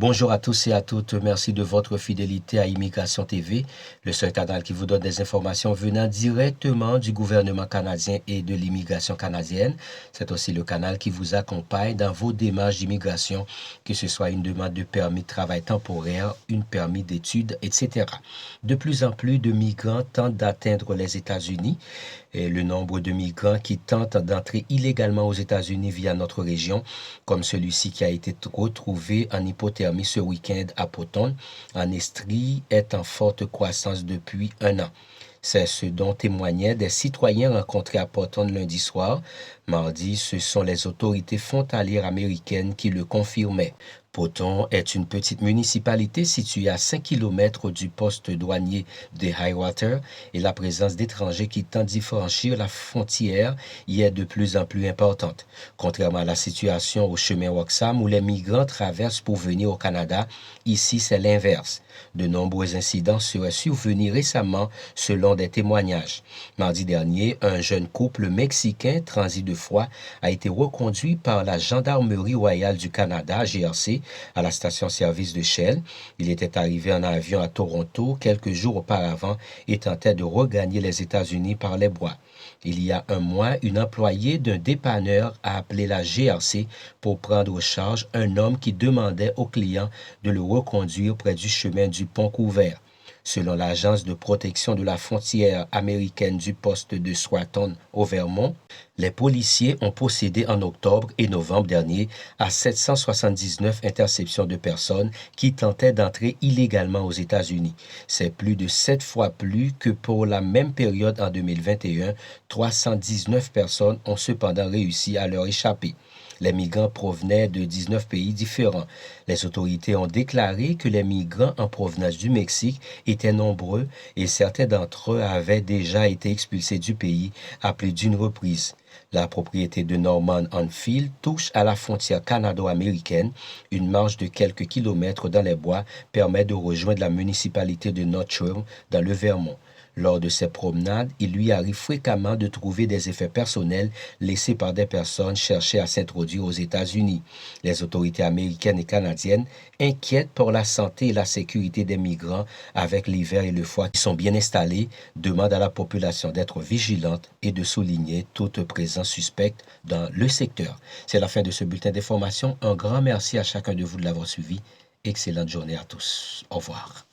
Bonjour à tous et à toutes. Merci de votre fidélité à Immigration TV, le seul canal qui vous donne des informations venant directement du gouvernement canadien et de l'immigration canadienne. C'est aussi le canal qui vous accompagne dans vos démarches d'immigration, que ce soit une demande de permis de travail temporaire, une permis d'études, etc. De plus en plus de migrants tentent d'atteindre les États-Unis. Et le nombre de migrants qui tentent d'entrer illégalement aux États-Unis via notre région, comme celui-ci qui a été retrouvé en hypothermie ce week-end à Potton, en Estrie, est en forte croissance depuis un an. C'est ce dont témoignaient des citoyens rencontrés à Potton lundi soir. Mardi, ce sont les autorités frontalières américaines qui le confirmaient. Potton est une petite municipalité située à 5 km du poste douanier de Highwater et la présence d'étrangers qui tentent d'y franchir la frontière y est de plus en plus importante. Contrairement à la situation au chemin Roxham où les migrants traversent pour venir au Canada, ici c'est l'inverse. De nombreux incidents seraient survenus récemment selon des témoignages. Mardi dernier, un jeune couple mexicain transi de froid a été reconduit par la Gendarmerie royale du Canada, GRC, à la station-service de Shell. Il était arrivé en avion à Toronto quelques jours auparavant et tentait de regagner les États-Unis par les bois. Il y a un mois, une employée d'un dépanneur a appelé la GRC pour prendre en charge un homme qui demandait au client de le reconduire près du chemin du Pont-Couvert. Selon l'Agence de protection de la frontière américaine du poste de Swanton au Vermont, les policiers ont procédé en octobre et novembre dernier à 779 interceptions de personnes qui tentaient d'entrer illégalement aux États-Unis. C'est plus de 7 fois plus que pour la même période en 2021. 319 personnes ont cependant réussi à leur échapper. Les migrants provenaient de 19 pays différents. Les autorités ont déclaré que les migrants en provenance du Mexique étaient nombreux et certains d'entre eux avaient déjà été expulsés du pays à plus d'une reprise. La propriété de Norman Enfield touche à la frontière canado-américaine. Une marche de quelques kilomètres dans les bois permet de rejoindre la municipalité de Northshore dans le Vermont. Lors de ses promenades, il lui arrive fréquemment de trouver des effets personnels laissés par des personnes cherchant à s'introduire aux États-Unis. Les autorités américaines et canadiennes, inquiètes pour la santé et la sécurité des migrants avec l'hiver et le froid qui sont bien installés, demandent à la population d'être vigilante et de souligner toute présence suspecte dans le secteur. C'est la fin de ce bulletin d'information. Un grand merci à chacun de vous de l'avoir suivi. Excellente journée à tous. Au revoir.